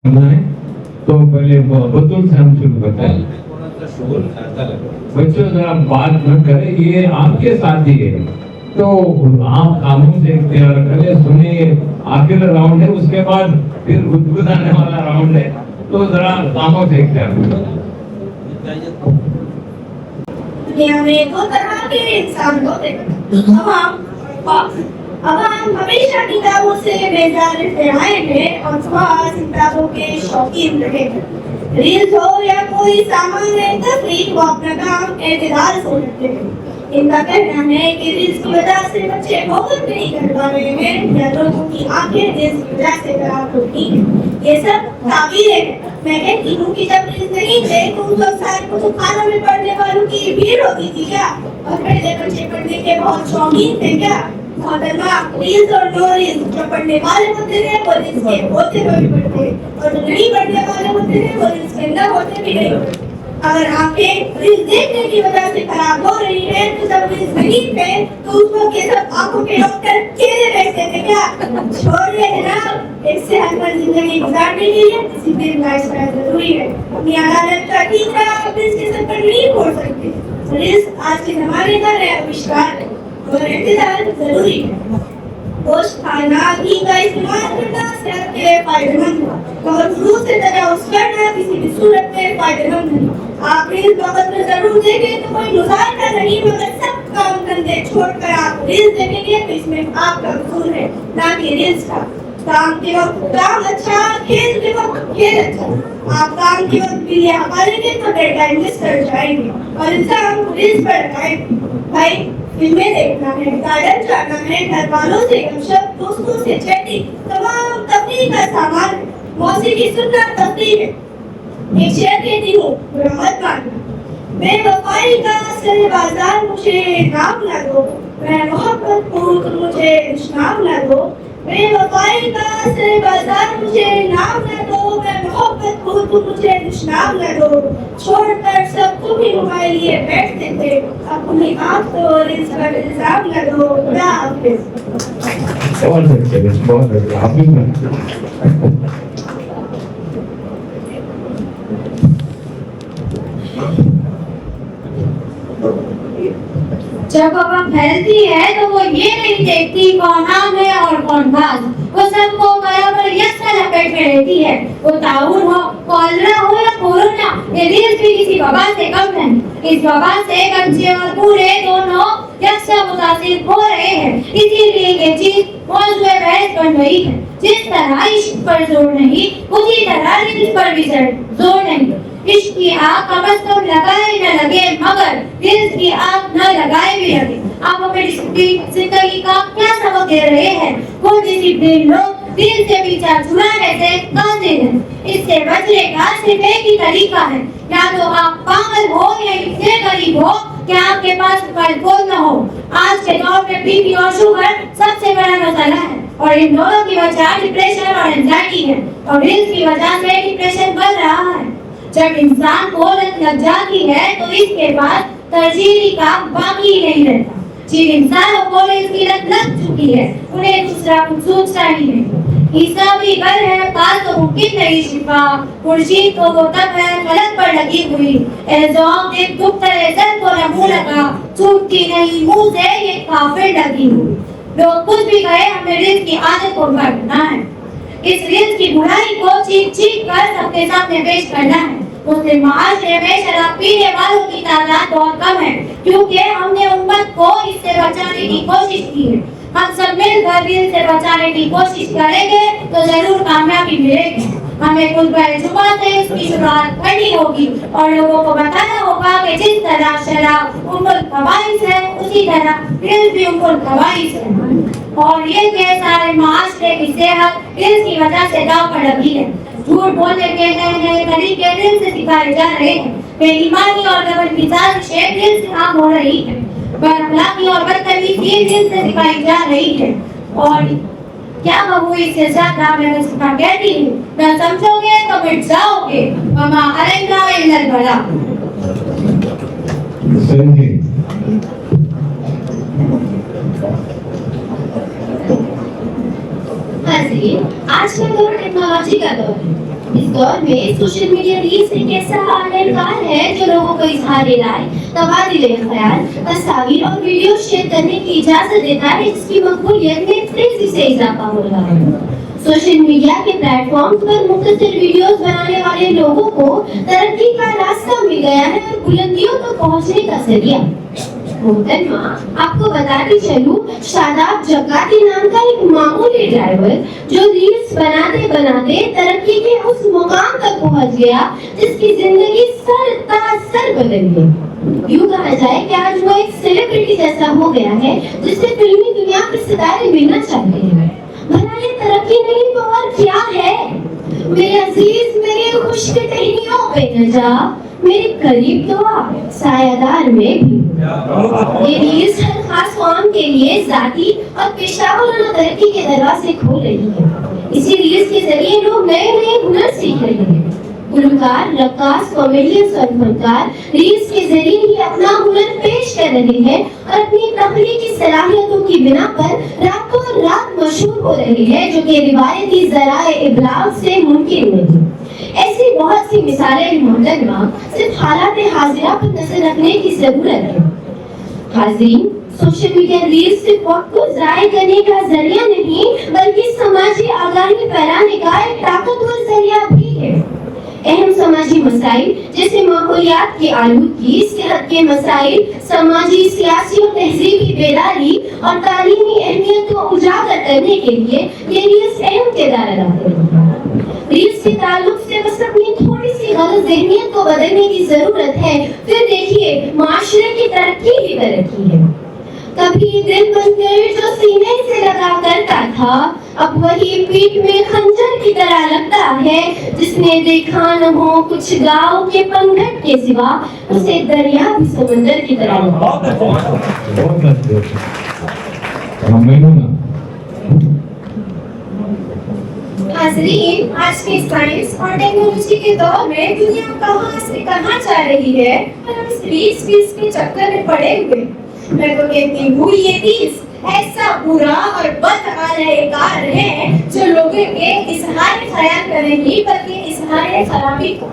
तो पहले बतूल से हम शुरू करते हैं। बच्चों जरा बात न करें, ये आपके साथी है तो आप खामोश इख्तियार करें, सुनिए। आखिर राउंड है, उसके बाद फिर गुदगुदाने वाला राउंड है, तो जरा खामोश इख्तियार करें। दुनिया में दो तरह के इंसान होते हैं। अब हम हमेशा किताबों से बेजार रहे हैं और खास किताबों के शौकीन रहे हैं। रील्स हो या कोई सामान्य तस्वीर को अपना काम एतदार से करते हैं। इनका कहना है कि रील्स की वजह से बच्चे बहुत नहीं कर पा रहे हैं या लोगों की आंखें रील्स की वजह से खराब होती हैं। ये सब ताबीरें हैं। मैं कहती हूँ कि जब रील्स नहीं थे तो उस वक्त शायद कुतुबखाना में पढ़ने वालों की भीड़ होती थी क्या, और पहले बच्चे पढ़ने के बहुत शौकीन थे क्या। रील्स और नो रील्स जो पढ़ने वाले होते थे वो रील्स के होते हुए भी पढ़ते, और जो नहीं पढ़ने वाले होते थे वो रील्स के न होते भी नहीं। अगर आंखें रील्स देखने की वजह से खराब हो रही है तो जब रील्स नहीं थे तो उस वक्त ये सब आंखों के डॉक्टर खेले बैठते थे क्या। छोड़िए जनाब, एक सेहतमंद जिंदगी गुजारने के लिए डिसिप्लिन लाइफस्टाइल जरूरी है। अपनी अदालत का ठीक है, आप इसके सब पर नहीं छोड़ सकते। रील्स आज के जमाने का नया आविष्कार है और इंतजार जरूरी है। गोश्त खाना, घी का इस्तेमाल करना सेहत के लिए फायदेमंद है और फ्रूट से तजावुज करना किसी भी सूरत में फायदेमंद है। आप रील्स वक्त में जरूर देखें तो कोई मुजाहिदा नहीं, मगर सब काम धंधे छोड़कर आप रील्स देखेंगे तो इसमें आपका कसूर है, ना कि रील्स का। काम के वक्त काम अच्छा, खेल के वक्त खेल अच्छा। आप काम के वक्त भी ये हमारे तो डेडलाइन मिस कर जाएंगे और इंसान रील्स पर लगाएंगे। भाई फिल्में देखना है, गार्डन जाना है, घर वालों से गपशप, दोस्तों से चैटिंग, तमाम तफरीह का सामान, मौसीकी सुनना तफरीह है। एक शेर कहती हूँ, मत मानना। बेवफाई का असर बाजार मुझे नाम न दो, मैं मोहब्बत हूँ तुम मुझे दुश्मन न दो। बेवफाई का असर बाजार मुझे नाम न दो, मैं मोहब्बत हूँ तुम मुझे दुश्मन न दो। छोड़कर सब तुम ही मोबाइल लिए बैठते थे, अपनी आँख तो रील्स पर इल्जाम न दो। खुदा हाफिज़। बहुत अच्छे, आप भी जब अफवाह फैलती है तो वो ये नहीं देखती कौन आम है और कौन घास, वो सबको बराबर यकसा लपेट में रहती है। वो ताउन हो, कॉलरा हो या कोरोना, ये रील्स भी किसी वबा से कम नहीं। इस वबा से बच्चे और बूढ़े दोनों यकसा मुतासिर हो रहे हैं। इसीलिए ये चीज मौजूद बहस बन गई है। जिस तरह इश्क पर जोर नहीं, उसी तरह रील्स पर भी जोर नहीं। इश्क की आग कम से कम लगाए न लगे, मगर रील्स की आग न लगाए भी लगे। आप हमें डिसिप्लिन जिंदगी का क्या सबक दे रहे हैं? वो डिसिप्लिन लोग रील से पीछा छुड़ाने से कासिर हैं। इससे बचने का सिर्फ एक ही तरीका है, या तो आप पागल हो या इतने गरीब हो कि आपके पास फोन न हो। आज के दौर में बीपी और शुगर सबसे बड़ा मसला है और इन दोनों की वजह डिप्रेशन और एंजाइटी है, और रील्स की वजह से डिप्रेशन बढ़ रहा है। जब इंसान को लत लग जाती है तो इसके बाद तरजीही काम बाकी नहीं रहता। जिन इंसानों को इसकी लत लग चुकी है उन्हें दूसरा कुछ सोचना ही नहीं। ईसा भी घर है, पास तो मुमकिन नहीं शिफा, खुर्शीद तो वो तब है गलत पर लगी हुई। एल्जाम एक दुख्तर सर को न मुँह लगा, छूटती नहीं मुँह से ये काफिर लगी हुई। लोग कुछ भी कहे, हमें रील्स की आदत को काटना है। इस रील्स की बुराई को चीख चीख कर सबके सामने पेश करना है। मुस्लिम माशरे में शराब पीने वालों की तादाद बहुत कम है, क्योंकि हमने उम्मत को इससे बचाने की कोशिश की है। हम सब मिलकर रील्स से बचाने की कोशिश करेंगे तो जरूर कामयाबी मिलेगी। हमें खुतबा जुमा से इसकी शुरुआत करनी होगी और लोगों को बताना होगा कि जिस तरह शराब उम्मुल खबाइस है, उसी तरह रील्स भी उम्मुल खबाइस है। और ये के सारे माशरे की सेहत रील्स की वजह से दांव पर लगी है। झूठ बोलने के नए तरीके रील्स से सिखाए जा रहे हैं। बेईमानी और गलत मिजाज रील्स से आम हो रही है। बदअखलाकी और बदतमीजी रील्स से सिखाई जा रही है। और क्या कहूँ इससे ज्यादा मैं सिखा कहती हूँ, न समझोगे तो मिट जाओगे। वमा अलैना इल्लल बलाग। आज का दौर टेक्नोलॉजी का दौर है। दौर में सोशल मीडिया रील्स एक ऐसा अलंकार है जो लोगों को इजहार राय, तबादले ख्याल, तस्वीर और वीडियो शेयर करने की इजाजत देता है, जिसकी मकबूलियत में तेजी से इजाफा हो रहा है। सोशल मीडिया के प्लेटफॉर्म पर मुख्तसर वीडियोस बनाने वाले लोगों को तरक्की का रास्ता मिल गया है और बुलंदियों तक पहुंचने का जरिया। मोहतरमा, आपको बताती चलूं, शादाब जकाती नाम का एक मामूली ड्राइवर जो रील्स बनाते बनाते तरक्की के उस मुकाम तक पहुंच गया जिसकी जिंदगी सर बदल गई। यूं कहा जाए कि आज वो एक सेलिब्रिटी जैसा हो गया है जिससे फिल्मी दुनिया के सितारे मिलना चाहते हैं। भला ये तरक्की नहीं तो और क्या है? मेरे अजीज, मेरे खुश के टहनियों पे न जा, मेरे करीब तो आप सायादार में भी। ये रील्स हर खास कौम के लिए जाती और पेशेवराना तरक्की के दरवाजे खोल रही है। इसी रील्स के जरिए लोग नए नए हुनर सीख रहे हैं। गुलकार, रक्कास, कॉमेडियंस और फनकार रील्स के जरिए ही अपना हुनर पेश कर रहे हैं और अपनी तख्लीकी सलाहियतों की बिना पर रातों रात मशहूर हो रहे हैं, जो कि रिवायती ज़राए इब्लाग से मुमकिन नहीं। ऐसी बहुत सी मिसालें मोहतरमा, सिर्फ हालात हाजिरा पर नजर रखने की जरूरत है। हाज़रीन, सोशल मीडिया रील्स सिर्फ वक्त को ज़ाया करने का जरिया नहीं बल्कि समाजी आगाही फैलाने का एक ताकतवर जरिया भी है। अहम समाजी मसाइल जैसे माहौलियात की आलूदगी, सेहत के मसाइल, समाजी, सियासी और तहजीबी बेदारी और तालीमी अहमियत को उजागर करने के लिए ये रील्स अहम किरदार अदा करती हैं। रील्स के ताल्लुक से बस अपनी थोड़ी सी गलत ज़हनियत को बदलने की जरूरत है, फिर देखिए माशरे की तरक्की ही तरक्की है। कभी दिल बनकर जो सीने से लगा करता था, अब वही पीठ में खंजर की तरह लगता है। जिसने देखा न हो कुछ गाँव के पनघट के सिवा, उसे दरिया भी समंदर की तरह हाज़रीन, आज के साइंस और टेक्नोलॉजी के दौर में दुनिया कहां से कहां जा रही है और हम इस रील्स के चक्कर में पड़े हुए। मैं तो कहती हूँ ये रील्स ऐसा बुरा और बदअमलकार है जो लोगों के इजहार ख्याल कर रही बल्कि इजहार खराबी का,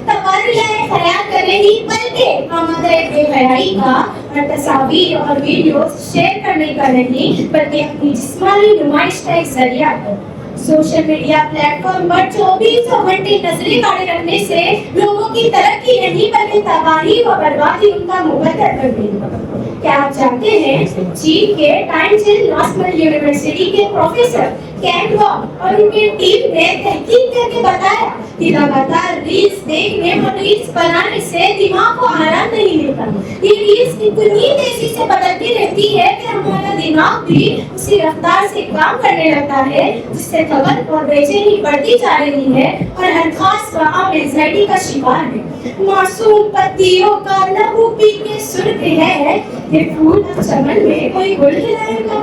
तबादला ख्याल कर रही बल्कि आमदे बेहयाई का, और तस्वीर और वीडियो शेयर करने का नहीं बल्कि अपनी जिस्मानी नुमाइश का एक जरिया है। सोशल मीडिया प्लेटफॉर्म पर 24 घंटे नजरें गाड़े रखने से लोगों की तरक्की नहीं बल्कि तबाही व बर्बादी उनका मुकद्दर कर गई। क्या आप जानते हैं, चीन के टाइंजिन नेशनल यूनिवर्सिटी के प्रोफेसर कैंगवा और उनकी टीम ने तहकीक करके बताया कि लगातार रील्स देखने और रील्स बनाने से दिमाग को आराम नहीं मिलता। ये रील्स इतनी तेजी से बदलती रहती है कि हमारा दिमाग भी उसी रफ्तार से काम करने लगता है, जिससे थकान और बेचैनी बढ़ती जा रही है और हर खास आम एंजाइटी का शिकार है। मासूम पत्तियों का लहू पी के सुर्ख है, ये फूल चमन में कोई गुल खिलाएगा।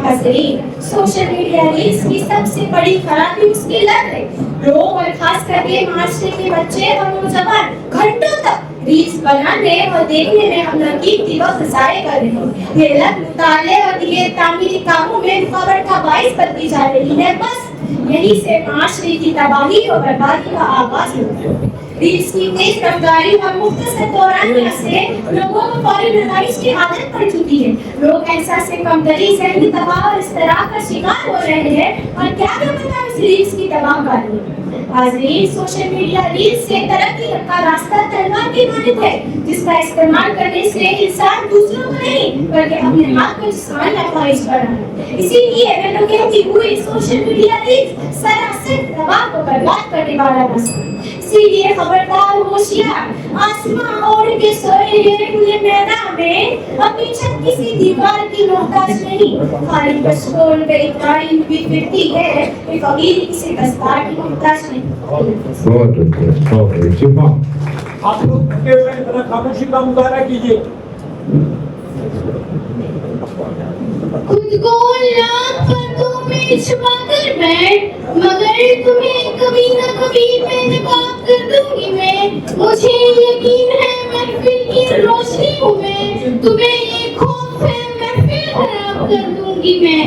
हाज़रीन, सोशल मीडिया रील्स की सबसे बड़ी खराबी उसकी लत है। लोग और खास करके माशरे के बच्चे और नौजवान घंटों तक रील्स बनाने और देखने में अपना कीमती वक्त ज़ाया कर रहे हैं। ये लत मुताले और ये तामीरी कामों में रुकावट का बाइस बनती जा रही है। बस यही से माशरे की तबाही और बर्बादी का आगाज होता है। रील्स की तेज रफ्तारी और मुख्तसर दौरानिया से लोगों को फौरी नज़ारिश की आदत पड़ चुकी है। लोग एहसास से कमतरी, ज़हनी दबाव और इज़्तिराब का शिकार हो रहे हैं और क्या पता इस रील्स की तबाहकारी। हाज़रीन, सोशल मीडिया रील्स से तरक्की का रास्ता तलवार की मानद है, जिसका इस्तेमाल करने से इंसान दूसरों को नहीं बल्कि अपने हाथ को जिस्मानी ख्वाहिश बढ़ाता है। इसीलिए मैं तो कहती हूँ सोशल मीडिया रील्स सरासर दबाव को बर्बाद करने वाला रास्ता। इसीलिए खबरदार, होशियार, आसमां ओढ़ के सोए हुए खुले मैदान में अपनी छत किसी दीवार की मोहताज नहीं। खाली बशकोल पे एक गाड़ी भी फिरती है, एक फकीर किसी दस्तार की मोहताज नहीं। बहुत चुप आप लोग थके हुए हैं, थोड़ा खामोशी का मुजाहरा कीजिए। खुद को लाख पर्दों में छुपा कर बैठ, मगर तुम्हें कभी न कभी मैं नकाब कर दूंगी मैं। मुझे यकीन है महफिल की रोशनी हूँ मैं, तुम्हें ये खौफ है महफिल खराब कर दूंगी मैं।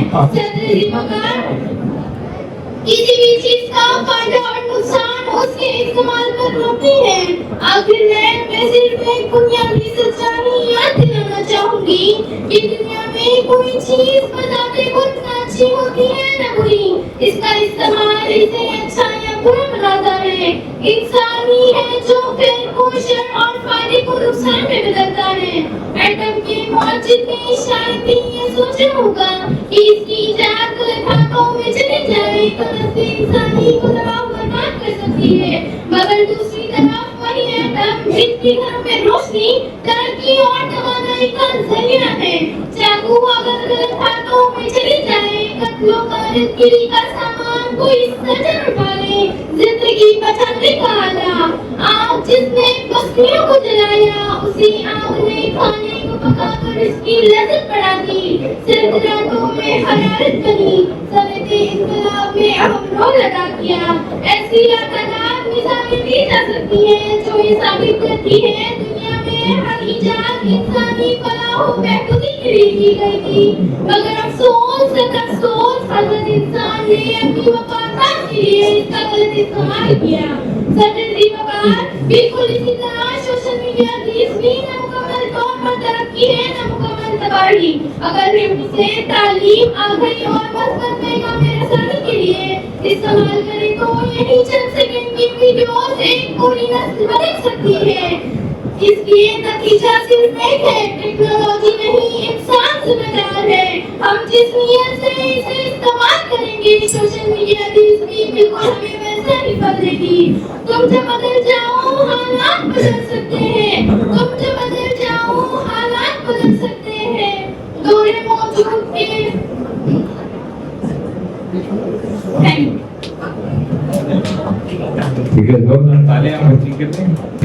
किसी भी चीज का फायदा और नुकसान उसके इस्तेमाल पर रोकती हैं। आखिर मैं सिर्फ एक बुनियादी सच्चाई याद दिलाना चाहूंगी कि दुनिया में कोई चीज बताते खुद न अच्छी होती है न बुरी, इसका इस्तेमाल इसे अच्छा या बुरा बनाता है। इंसान ही है जो फिर को शर और फायदे को नुकसान में बदलता है। एटम के मौजूद ने शायद ही ये सोचा होगा कि इसकी इजाद गलत हाथों में चली जाए तो नस्ल इंसानी को तबाह बर्बाद कर सकती है, मगर दूसरी तरफ वही एटम जिसके घरों में रोशनी, तरक्की और तवानाई का जरिया है। चाकू अगर गलत हाथों में चली जाए, कत्लों का रिज़्क़ी का सामान कोई सजन उठा ले, जिंदगी बचाने का आला। आग जिसने बस्तियों को जलाया, उसी आग ने खाने को पकाकर इसकी लज़्ज़त बढ़ा दी, सिर्फ रातों में हरारत बनी, सनत इंक़िलाब में अहम रोल अदा किया। ऐसी लातादार मिसालें दी जा सकती हैं जो ये साबित करती हैं दुनिया में हर इजाद इंसानी फलाह व बहबूदी के लिए की गई थी, मगर अफसोस हज़रत इंसान ने अपनी वफ़ादारी के लिए इसका गलत इस्तेमाल किया। सदरी वक़ार बिल्कुल इसी तरह सोशल मीडिया की इसमें न मुकम्मल तौर पर तरक्की है न मुकम्मल तबाही। अगर हम इसे तालीम, आगाही और मज़बूत पैगाम रसानी के लिए इस्तेमाल करें तो यही चंद सेकंड की वीडियो से पूरी नस्ल बदल सकती है। इसलिए नतीजा सिर्फ एक है, टेक्नोलॉजी नहीं इंसान जिम्मेदार है। हम जिस नियत से इसे इस्तेमाल करेंगे, सोशल मीडिया की इसमें बिल्कुल हमें वैसा ही फल देगी। तुम जब बदल जाओ हालात बदल सकते हैं, तुम जब बदल जाओ हालात बदल सकते हैं। दौरे मौजूद के ठीक है, जोरदार तालियां बच्ची करते हैं।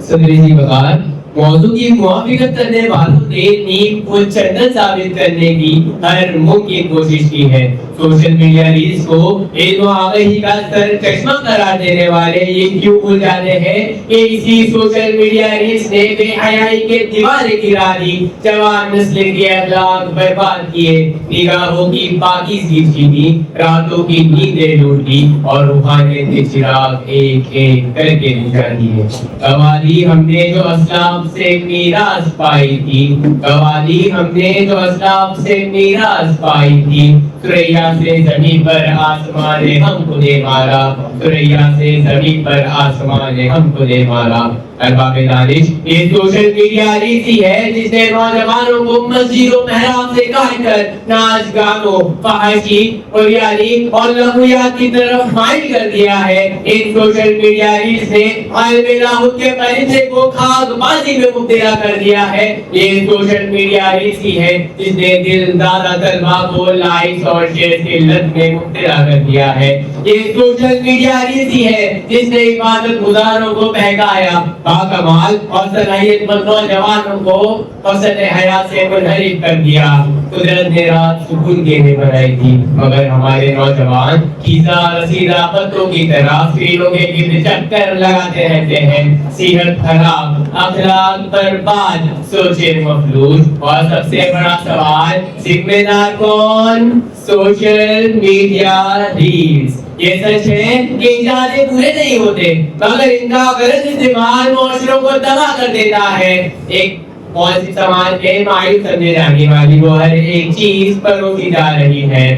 सदरी जी वक़ार मौजू की मुआफ़िकत करने वालों ने नीम को चंदन साबित करने की हर मुमकिन कोशिश की है। सोशल मीडिया रील्स को इल्म व आगाही का सर चश्मा करार देने वाले ये क्यों भूल जाते हैं कि इसी सोशल मीडिया रील्स ने बेहयाई के दीवारे गिरा दी, जवान नस्ल के अखलाक बर्बाद किए, निगाहों की पाकीज़गी छीनी, रातों की नींदें लूटी और रूहानियत के चिराग एक एक करके बुझा दिए। कवाली हमने जो अस्लाफ से मीरास पाई थी, कवाली हमने जो अस्लाफ से मीरास पाई थी, सुरैया से जमीन पर आसमान ने हमको दे मारा, सुरैया से जमीन पर आसमान ने हमको दे मारा। अरबाबे दानिश ये सोशल मीडिया रीति है जिसने नौजवानों को मस्जिदों मेहराब से काटकर नाच गानों, फहाशी और यारी और लहूयात की तरफ माइल कर दिया है। इन सोशल मीडिया रील्स ने आलमे लाहौर के परिंदे को खाकबाजी में मुब्तला कर दिया है। ये सोशल मीडिया रील्स ही है जिसने दिलदार तलबा को लाइक्स और शेयर की लत में मुब्तला कर दिया है। ये सोशल मीडिया रील्स ही है जिसने इबादत गुजारों को बहकाया, कमाल और सलाहियतमंद नौजवानों को फसल हयात से मुनहरिफ कर दिया। कुदरत ने रात सुकून के लिए बनाई थी, मगर हमारे नौजवान खीसा रसीदा पत्तों की तरह स्क्रीनों के गिर्द चक्कर लगाते रहते हैं। सेहत खराब, अखलाक बर्बाद, सोचे मफलूज और सबसे बड़ा सवाल जिम्मेदार कौन? Social media reels. ये सच है कि इजादे पूरे नहीं होते, मगर इनका गलत इस्तेमाल मुआशरों को तबाह कर देता है। एक मौजूद समाज में मायूस समझे जाने वाली वो हर एक चीज परोसी जा रही है।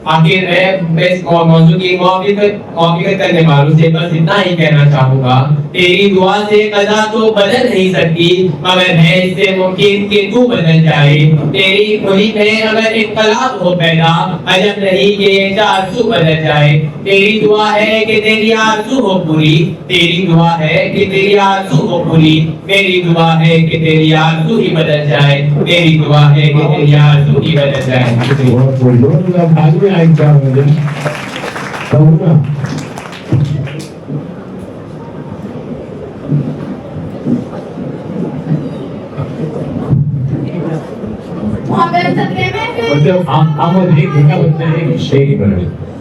आखिर मैं इस मौजू की मौक़िफ़त करने वालों से बस इतना ही कहना चाहूँगा, तेरी दुआ से कज़ा तो बदल नहीं सकती, मगर है इससे मुमकिन कि तू बदल जाए। तेरी मुल्क में अगर इन्क़लाब हो पैदा, अजब नहीं कि ये आरज़ू बदल जाए। तेरी दुआ है कि तेरी आरज़ू हो पूरी, तेरी दुआ है कि तेरी आरज़ू हो पूरी, मेरी दुआ है कि तेरी आरज़ू ही बदल जाए, मेरी दुआ है कि तेरी आरज़ू ही बदल जाए। क्या मुझे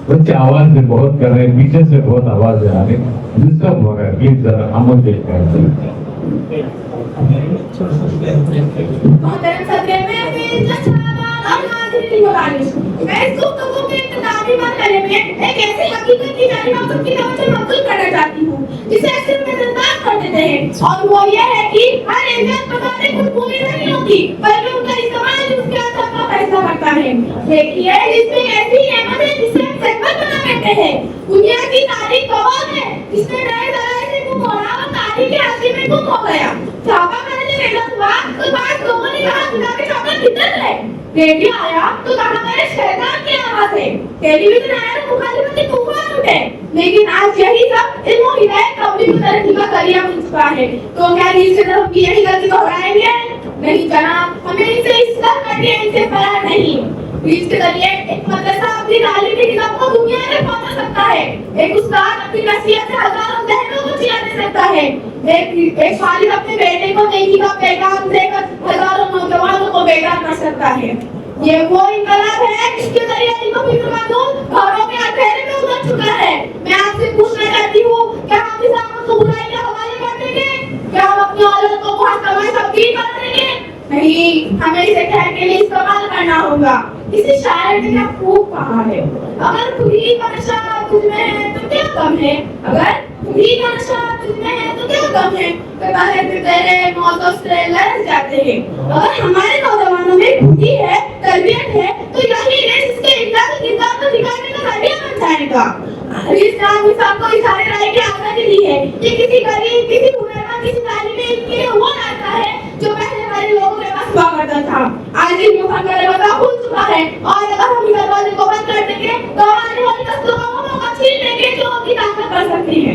बच्चे आवाज में बहुत कर रहे हैं, पीछे से बहुत आवाज आ रही है, डिस्टर्ब हो गया। प्लीज जरा आमोद देख रहे हैं। मैं इस गुफ्तगू के इख्तितामी एक ऐसी हकीकत की जानिब सबकी तवज्जो मबज़ूल करना चाहती हूँ जिसे अक्सर नजरअंदाज कर देते हैं, और वो ये है कि हर इंसान बताने खुद पूरी नहीं होती, बल्कि उनका इस्तेमाल उसके असर का फैसला करता है। देखिए, इसमें ऐसी नेमत है जिसे हम सेहत बना कहते हैं। दुनिया की तारीख कौन है जिसने नए ज़राए से मुंह मोड़ा और तारीख के हाशिए में गुम हो गया। छापा मारने लगा हुआ तो बाद लोगों ने कहा खुदा के छापा किधर है। रेडियो आया तो कहा मेरे शैतान की आवाज है। टेलीविजन आया तो मुखालिफत के तूफान उठे। लेकिन आज यही सब इल्म और हिदायत तबलीग की तरक्की का जरिया बन चुका है। तो क्या इससे तरफ की यही गलती दोहराएंगे? नहीं जनाब, हमें इसे इस्लाह करके इनसे फरार नहीं। इसके जरिए एक मदरसा अपनी तालीम की किताब को दुनिया में पहुंचा सकता है। एक उस्ताद अपनी नसीहत से हजारों ज़हनों को जिला दे सकता है। एक वालिद अपने बेटे को नेकी का पैगाम देकर हजारों नौजवानों को बेदार कर सकता है। ये वो इनकलाब है जिसके जरिए इनको फिक्र मालूम घरों के अंधेरे में उतर चुका है। मैं आपसे पूछना चाहती हूँ, क्या हम इस आमद को बुराई के हवाले कर देंगे? क्या हम अपनी औलाद को बहुत कमाई तब्दील कर देंगे? नहीं, हमें इसे खैर के लिए इस्तेमाल करना होगा। किसी शायर ने क्या खूब कहा है, अगर खुदी का नशा तुझ में है तो क्या कम है, अगर खुदी का नशा तुझ में है तो क्या कम है, तेरे मौतों से लड़ जाते हैं। अगर हमारे नौजवानों में खुदी है, तरबियत है, तो यही है जिसके इज्जत किताब को दिखाने का जरिया बन जाएगा। इस्लाम को इशारे राय की आजादी दी है कि किसी गरीब, किसी हुनरमंद, किसी तालिब इल्म के लिए वो आता है जो पहले वाले लोगों के पास हुआ करता था। आज ये मौका का दरवाजा खुल चुका है, और अगर हम इस दरवाजे को बंद कर देंगे तो आने वाली नस्लों का वो मौका छीन लेंगे जो उनकी ताकत कर सकती है।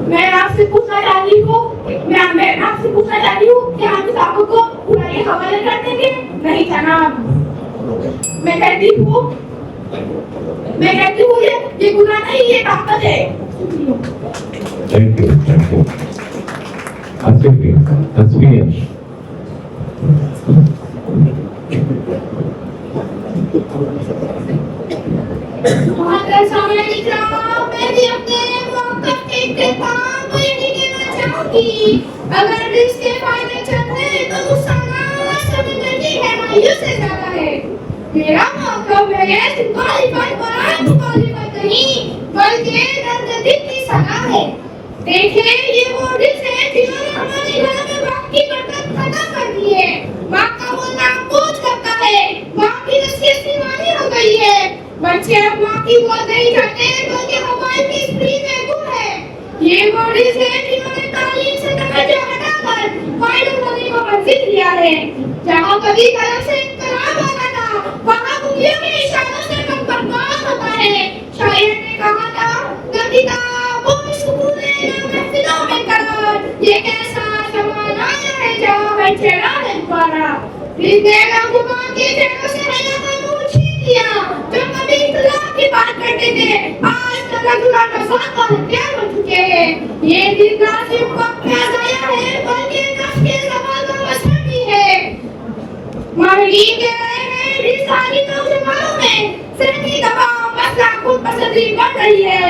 मैं आपसे पूछना चाहती हूँ कि हम इस ताकत को बुराई के हवाले कर देंगे? नहीं जनाब, मैं कहती हूँ ये गुनाह नहीं, ये ताकत है। Thank you. तस्वीर अगर इसके फायदे चलते तो गुस्सा समझने है मायूस से ज्यादा है। मेरा मतलब है क्वालिफाई नहीं, बल्कि नजदीक की सलाह है। देखिए, ये वो डिश है जिन्होंने हमारे घर में बाप की बरकत खत्म कर दी है। बाप का बोलना बोझ करता है, बाप की नसीहत दीवानी हो गई है। बच्चे अब माँ की बात नहीं करते बल्कि मोबाइल की स्क्रीन में गुम है। ये वो डिश है जिन्होंने तालीम से तवज्जो हटाकर फाइल होने को मर्जित लिया है। जहाँ कभी कलम से इख्तिलाफ होता था, वहाँ उंगलियों के इशारों से मन बर्बाद होता है। शायर ने कहा था, गंदिता वो सुकून है ना महफिलों में करार, ये कैसा ज़माना आया है जहाँ मैं चेहरा नहीं पा रहा। इसने गुमा के चेहरों से हया का नूर छीन लिया। जो कभी इख्तिलाफ की बात करते थे, आज तक अधूरा नफाक का हथियार बन चुके हैं। ये दिन ना सिर्फ वक्त का ज़ाया है, बल्कि नफ्स के ज़वाल का मसला भी है। मामलीन कह रहे हैं, रिसाली नौजवानों में सिर्फ दबाव मसला खुद पसंदी बढ़ रही है।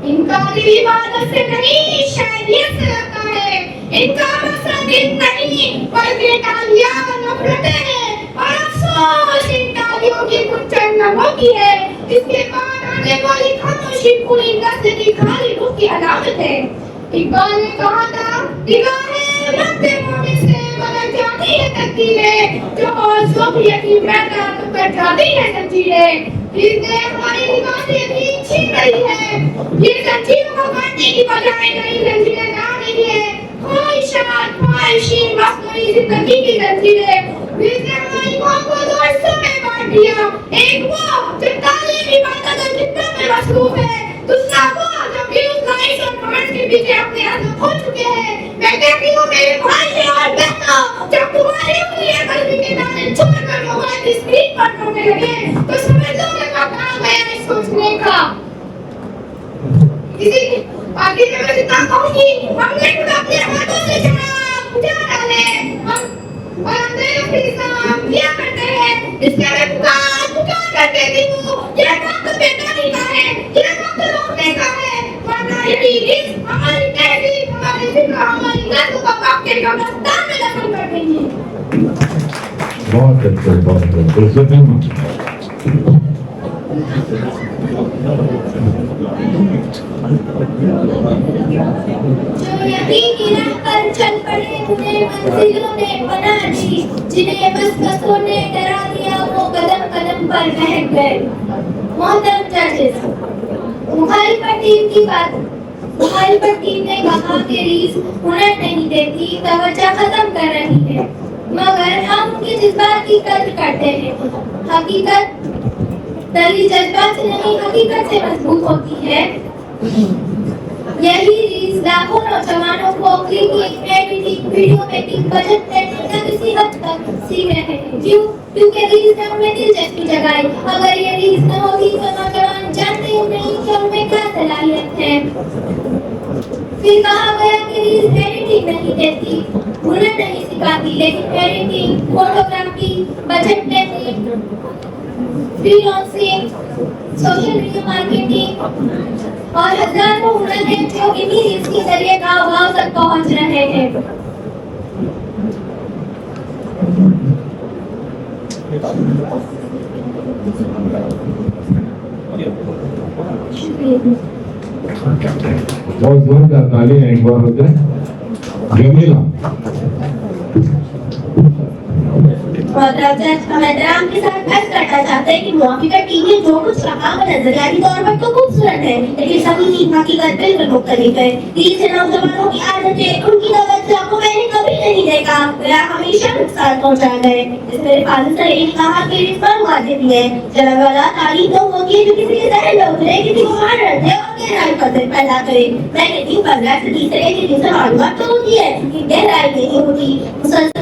इनका दिल इबादत से नहीं, शायरियत से लगता है। इनका मकसद दिन नहीं, बल्कि तालियां नफरतें हैं। और अफसोस इन तालियों की कुछ चंद नमों की है, जिसके बाद आने वाली खामोशी पूरी नस्ल की खाली रूह की अलामत है। इकबाल ने कहा था, निगाहें मर्दे मोमिन से बदल जाती है तकदीरें, जो हौसलों की यकीन पैदा कर जाती है जंजीरें। इसने हमारी निगाहें भी छीन रही है। ये जंजीरों को काटने की बजाय नई जंजीरें ला रही है। ख्वाहिशात, ख्वाहिशीं, मस्नूई जिंदगी की जंजीरें। इसने हमारी कौम को दो हिस्सों में बांट दिया। एक वो जो तालीम, इबादत और खिदमत में मसरूफ है, दूसरा वो जो व्यूज, लाइक्स और कमेंट्स के पीछे अपने हाथ खो चुके हैं। मैं कहती हूँ मेरे भाई और बहनों, जब तुम्हारी उंगलियां गलती के दाने छोड़कर मोबाइल की स्क्रीन पर रोने लगे, तो समझ लो कि वक्त आ गया इस सोचने का। इसी आगे मैं इतना कहूँगी, हमने खुद अपने हाथों से बुझा डाले। हम और अंधेरे अपनी इस्लाम किया करते हैं, इसके लिए पुकार करते हूँ। ये वक्त बेदारी का है, ये वक्त रोकने का है, वरना यही रिस्क हमारी तहजीब, हमारी फिक्र, हमारी नस्ल को आपके कब्रिस्तान में दफन कर देंगे। बहुत अच्छे। जो यकीन की राह पर चल पड़े उन्हें मंजिलों ने बना दी, जिन्हें बस बसों ने डरा दिया वो कदम कदम पर बहक गए। मोहतरम जजेस, मुखालिफत टीम की बात, मुखालिफत टीम ने कहा कि रीस हुनर नहीं देती, तवज्जो खत्म कर रही है, मगर हम उनके जज्बात की कद्र करते हैं। हकीकत दलील जज्बात से नहीं, हकीकत से मजबूत होती है। यही रीज लाखों नौजवानों को clipping, editing, video making, budget planning का किसी हद तक सीख रहे हैं। क्यों? क्योंकि रीज ने उनमें दिलचस्पी जगाई। अगर ये रीज न होती तो नौजवान जानते ही नहीं कि उनमें क्या सलाहियत है। फिर कहा गया कि रीज एडिटिंग नहीं देती, हुनर नहीं सिखाती, लेकिन editing, photography, budget planning, freelancing, social media marketing और हजारों हुनर हैं जो इन्हीं रील्स के जरिए गांव-गांव तक पहुंच रहे हैं। बहुत जोरदार ताली एक बार हो जाए। जमीला मैदान के साथ अर्ज करना चाहते हैं कि मुआफिका टीम ने जो कुछ कहा वो नजरियाती तौर पर तो खूबसूरत है, लेकिन सभी हकीकत बिल्कुल मुख्तलिफ है। रील से नौजवानों की आदतें, उनकी तवज्जो को मैंने कभी नहीं देखा, मेरा हमेशा नुकसान पहुंचा गए। इस मेरे फादर से यही कहा कि रील पर वाजिब है, जनाब वाला तालीम तो होगी जो किसी के जहन में उतरे, किसी को महारत दे और गहराई पैदा करे। मैं कहती हूँ 15 से 30 तरह की रील मालूमात तो होती है, लेकिन गहराई नहीं होती। मुसलसल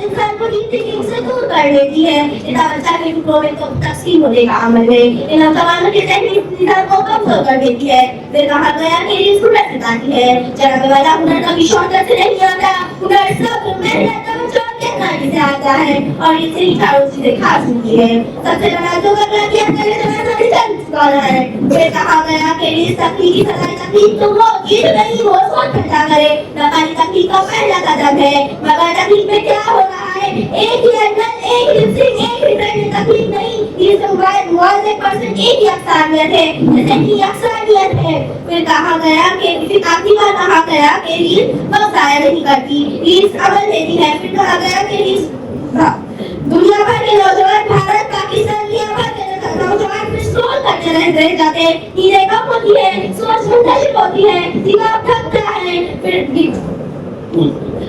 इंसान को नीति से दूर कर देती है। इतना बच्चा के टुकड़ों में तो तस्लीम होने का अमल है, इन नौजवानों के जहनी निजाम को कमजोर कर देती है। फिर कहा गया कि रील हुनर सिखाती है, जनाब वाला हुनर कभी शॉर्टकट से नहीं आता, हुनर सब मेहनत तवज्जो और गहराई से आता है और इसे चारों चीजें खास होती है। सबसे बड़ा जो करना किया करे तो ऐसा रिजल्ट निकाला है। फिर कहा गया कि रील तकनीकी सगाई तकनीक तो वो ये नहीं वो सोच पैदा करे, नकाली तकनीक का पहला कदम है, मगर तकनीक में क्या हो रहा है? एक ही एंगल, एक लिपसिंग, एक रिटर्न तकलीफ नहीं, ये सब वाइज परसेंट एक ही अक्सानियत है, जैसे कि अक्सानियत है। फिर कहा गया कि फिर आखिरी बार कहा गया कि रील वक्त जाया नहीं करती, रील अमल देती है। फिर कहा गया कि रील दुनिया भर के नौजवान, भारत, पाकिस्तान, दुनिया भर के नौजवान फिर स्क्रॉल करते रह जाते हैं, नींदें कम होती है, सोच मुंतशिर होती है, दिमाग थकता है।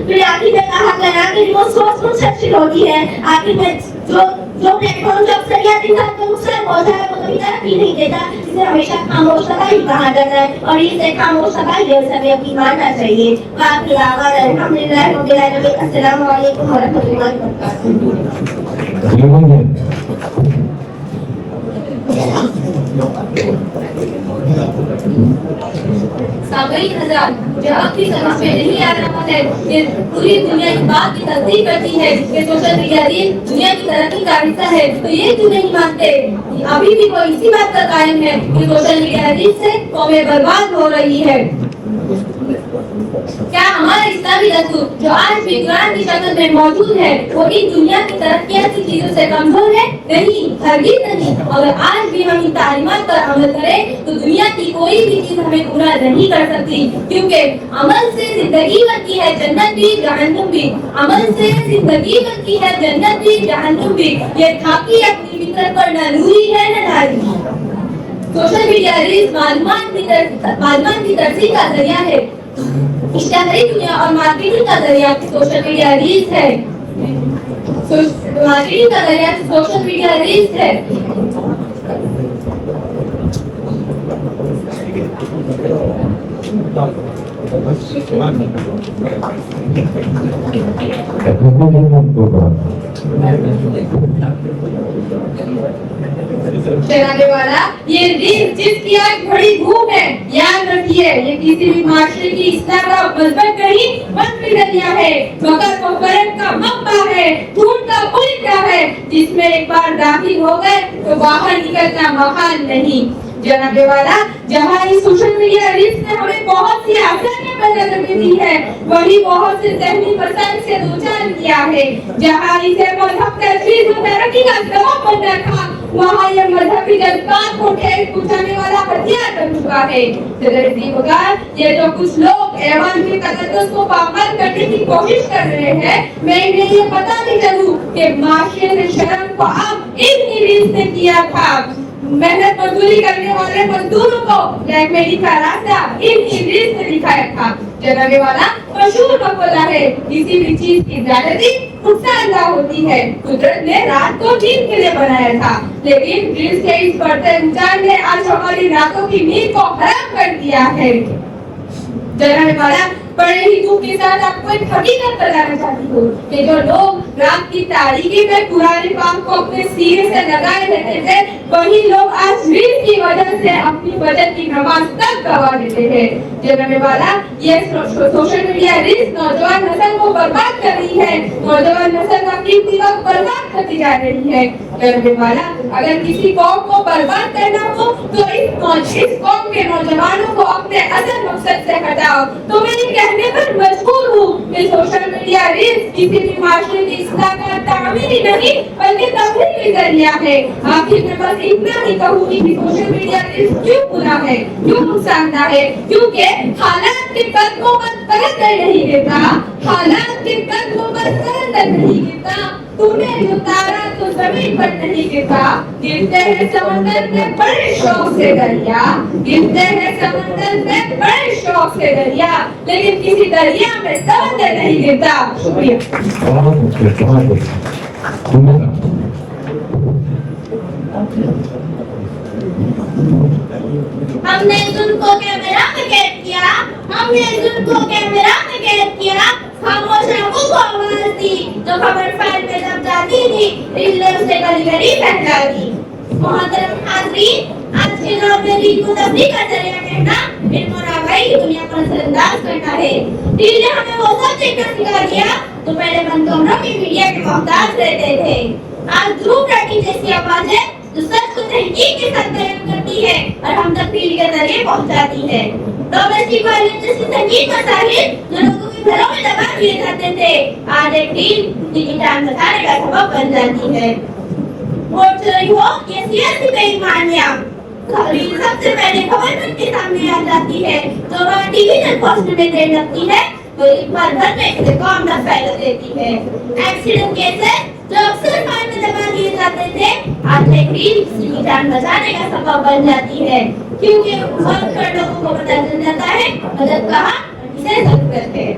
फिर आखिर में कहा गया कि वो सोच मुंतशिर होती है। आखिर में जो प्लेटफॉर्म जो अक्सरियत इंसान को नुकसान पहुंचा है वो कभी तरक्की नहीं देता, इसे हमेशा खामोश सफाई कहा जाता है और इसे खामोश सफाई जैसे हमें अपनी मानना चाहिए। बाकी अल्हम्दुलिल्लाह रब्बिल आलमीन। अस्सलाम वालेकुम व रहमतुल्लाहि व बरकातहू। सामयिक हज़रात, जो आपकी समझ में नहीं आ रहा है कि पूरी दुनिया इस बात की तस्दीक करती है कि सोशल मीडिया दुनिया की तरक्की का हिस्सा है, तो ये क्यों नहीं मानते? अभी भी वो इसी बात पर कायम है कि सोशल मीडिया से कौमें बर्बाद हो रही है। क्या हमारा इस्लामी दस्तूर जो आज भी कुरान की शक्ल में मौजूद है वो इन दुनिया की तरक्कियाती चीजों से कमजोर है? नहीं, हरगिज़ नहीं। अगर आज भी हम इन तालीमात पर अमल करें तो दुनिया की कोई भी चीज हमें पूरा नहीं कर सकती, क्योंकि अमल से जिंदगी बनती है, जन्नत भी जहन्नुम भी। अमल से जिंदगी बनती है, जन्नत भी जहन्नुम भी। ये खाकी अपनी फितरत पर न नूरी है न नारी। सोशल मीडिया रील्स मालूमात की तरसीह का जरिया है, इश्तिहारी दुनिया और मार्केटिंग का जरिया सोशल मीडिया रील्स है। मार्केटिंग का जरिया सोशल मीडिया रील्स है। चलाने वाला ये रील जिसकी आज बड़ी धूम है, याद रखिए ये किसी भी माशरे की इस्लाह का मजबूत नहीं बल्कि दरिया है, मगर कंफरेंस का मक्का है, धूम का पुल क्या है, जिसमें एक बार दाखिल हो गए तो बाहर निकलना महान नहीं। जनाबे वाला, जहाँ इस सोशल मीडिया रील्स ने हमें बहुत सी आसानियां पैदा करके दी है, वही बहुत से ज़हनी परेशानी से दो चार किया है। जहाँ इसे मजहब तरक्की का सबब बन रखा, वहाँ यह मजहबी जज्बात को ठेस पहुंचाने वाला हथियार बन चुका है। ये जो कुछ लोग ऐवान के तकद्दुस को पामाल करने की कोशिश कर रहे हैं, मैं इन्हें ये बताने चलूं कि माशियत शर्म को अब इन्हीं रीत से किया था। मेहनत मजदूरी करने वाले मजदूरों को ब्लैकमेलिंग का रास्ता इन्हीं रीत से दिखाया था। जनाबे वाला मशहूर मकबला है, किसी भी चीज की ज्यादती नुकसानदा होती है। कुदरत ने रात को नींद के लिए बनाया था, लेकिन रीत के इस बढ़ते रुझान ने आज हमारी रातों की नींद को हराम कर दिया है। जनाबे वाला बड़े ही दुख के साथ आपको एक हकीकत बताना चाहती हूँ कि जो लोग रात की तारीकी में कुरान पाक को अपने सीने से लगाए रहते थे, वही लोग आज रीत की वजह से अपनी बचत की नमाज तक गवा देते हैं। जनाबे वाला ये सोशल मीडिया रीत नौजवान नस्ल को बर्बाद कर रही है, नौजवान नस्ल का कीमती वक्त बर्बाद करती जा रही है। जनाबे वाला अगर किसी कौम को बर्बाद करना हो तो इस कौम के नौजवानों को अपने असल मकसद से हटाओ। तो मैं कहने पर मजबूर हूँ कि सोशल मीडिया रील्स किसी भी माशरे की इस्लाह का तामीरी नहीं बल्कि तफरीही जरिया है। आखिर में बस इतना ही कहूँगी कि सोशल मीडिया रील्स क्यों बुरा है, क्यों नुकसानदा है, क्योंकि हालात के कदमों पर तरक्की नहीं देता, हालात के कदमों पर तरक्की नहीं देता। तूने उतारा तो जमीन पर नहीं गिरता, गिरते हैं समंदर में बड़े शौक से दरिया, गिरते हैं समंदर में बड़े शौक से दरिया, लेकिन किसी दरिया में समंदर नहीं गिरता। शुक्रिया। हमने जुल्म को कैमरा में कैद किया, हमने जुल्म को कैमरा में कैद किया, खामोश आंखों को आवाज दी, जो खबर फाइल में दब जाती थी, रीलें उसे गली गली फैला दी। मोहतरम हाज़रीन, आज के दौर में रील को तब्दील का जरिया कहना इल्म और आगाही की दुनिया को नजरअंदाज करना है। रील ने हमें वो सब देखना सिखा दिया तो पहले बंद कमरों में मीडिया के मोहताज रहते थे। आज ध्रुव राठी जैसी आवाजें जो सच को तहकीक के साथ बयान करती है और हम तक रील के जरिए पहुंचाती है। डोमेस्टिक वायलेंस जैसी संगीत मसाइल जो लोगों के घरों में दबा दिए जाते थे, आज एक रील जिनकी जान बचाने का सबब बन जाती है। वोट चोरी हो या सियासी बेईमानियां, रील सबसे पहले खबर के सामने आ जाती है, तो वह टीवी तक पहुंचने में देर लगती है, तो एक बार भर में इसे कौम न फैला देती है। एक्सीडेंट केसेस जो अक्सर फाइल में दबा दिए जाते थे, आज एक रील किसी की जान बचाने का सबब बन जाती है, क्योंकि बहुत से लोगों को पता चल जाता है मदद कहाँ किसे जरूरत है।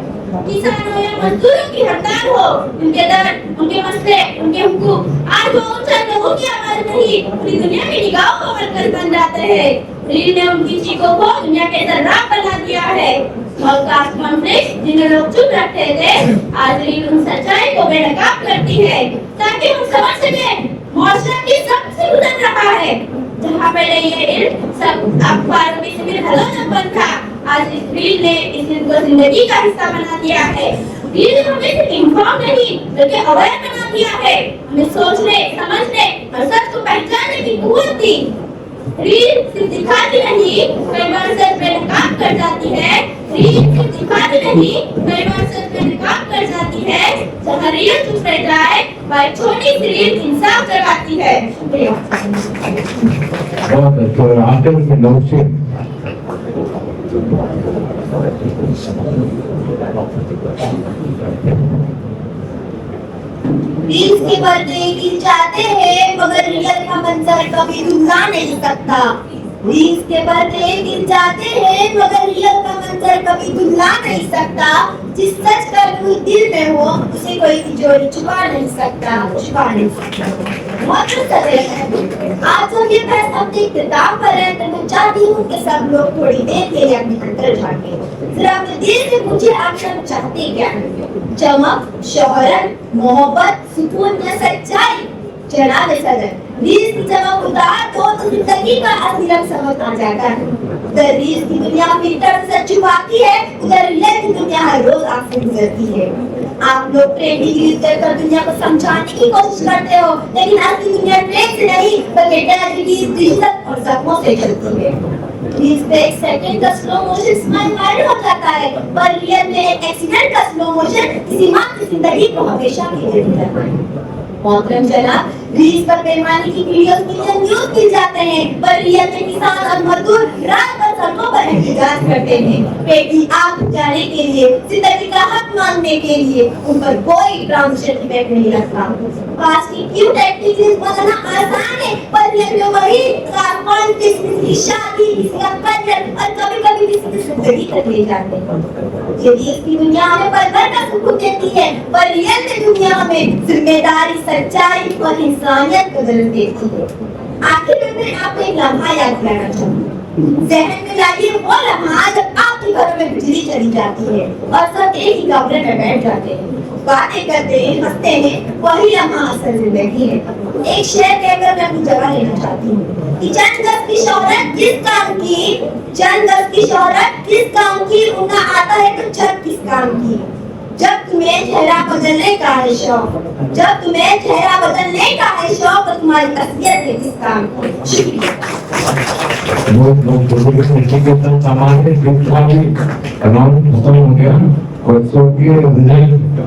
किसान हो या मजदूरों की हड़ताल हो, उनके दर्द, उनके मसले, उनके हुकूक आज वो उन चंद लोगों की आवाज नहीं पूरी दुनिया की निगाहों को मरकज बन जाते हैं। रील ने उनकी चीखों को दुनिया के सर्राफ बना दिया है। हॉलोकॉस्ट कॉन्फ्लिक्ट जिन्हें लोग चुप रखते थे, आज रील उन सच्चाई को बेनकाब करती है ताकि हम समझ सकें मुआशरा किस सब से गुजर रहा है। जहाँ पहले ये इल्म सब अखबारों में सिर्फ हलोन बन था, आज इस रील ने इस इल्म को जिंदगी का हिस्सा बना दिया है। रील ने हमें सिर्फ इन्फॉर्म नहीं बल्कि अवेयर बना दिया है, हमें सोचने, समझने और सच को पहचानने की कुव्वत दी। रील सिर्फ दिखाती नहीं, कई बार सच बेनकाब कर जाती है। रील सिर्फ दिखाती नहीं, कई बार सच बेनकाब कर जाती है। जहाँ रील चुप रह जाए, वह छोटी सी रील इंसाफ जगाती है। बहुत अच्छा। आखिर में नौशे रील्स के पर्दे गिर जाते हैं मगर रियल का मंजर कभी रुला नहीं सकता। रील्स के पर्दे गिर जाते हैं मगर रियल का मंजर कभी धुला नहीं सकता। जिस सच का नूर दिल में हो उसे कोई तिजोरी छुपा नहीं सकता, छुपा नहीं सकता। बहुत आज जब ये बहस अपने इख्तिताम पर है तो मैं चाहती हूँ कि सब लोग थोड़ी देर के लिए अपने अंदर झांके, जरा अपने दिल से पूछे आप सब चाहते क्या हैं? चमक, शोहरत, मोहब्बत, सुकून या सच्चाई? जनाब सदर, रील्स की चमक उतार दो तो जिंदगी का असली रंग समझ आ जाता है। उधर रील्स की दुनिया फिल्टर से छुपाती है, उधर रियल की दुनिया हर रोज आपसे गुजरती है। आप लोग ट्रेंडिंग रील्स देखकर दुनिया को समझाने की कोशिश करते हो, लेकिन असली दुनिया ट्रेंड से नहीं बल्कि ट्रेजेडीज, दिक्कत और जख्मों से चलती है। रील्स पे एक सेकंड का स्लो मोशन स्माइल वायरल हो जाता है, पर रियल में एक एक्सीडेंट का स्लो मोशन किसी माँ की जिंदगी को हमेशा के लिए देता है। मोहतरम जनाब, रील्स पर पैमाने की वीडियोस मिलियन व्यूज मिल जाते हैं, पर रियल में किसान और मजदूर रात भर सड़कों पर एहतजाज करते हैं पेट की आग बुझाने के लिए, जिंदगी का हक मांगने के लिए। उन पर कोई ट्रांजिशन इफेक्ट नहीं लगता। पास की क्यूट एक्टिविटीज बनाना आसान है, पर रियल में वही कारखान किसी की शादी, किसी का करियर और कभी-कभी किसी की जिंदगी तक ले जाते हैं। ये रील्स की दुनिया हमें पल भर का सुकून देती है, पर रियल में दुनिया हमें जिम्मेदारी, सच्चाई और इंसानियत को जन्म देती है। आखिर में मैं आपको एक लम्हा याद दिलाना चाहूँगी। जहन में लाइए वो लम्हा जब आपके घरों में बिजली चली जाती है और सब एक ही कमरे में बैठ जाते हैं, बातें करते हैं, हंसते हैं। वही लम्हा असल जिंदगी है। एक शेर कहकर मैं अपनी जगह लेना चाहती हूँ कि चंद गज की शोहरत किस काम की, चंद गज की शोहरत किस काम की, उनका आता है तो छत किस काम की। जब तुम्हें चेहरा बदलने का है शौक, जब तुम्हें चेहरा बदलने का है शौक, तो तुम्हारी असलियत है किस काम की। शुक्रिया। वो सामान्य शिक्षा भी खत्म हो गया। बच्चों के रिजल्ट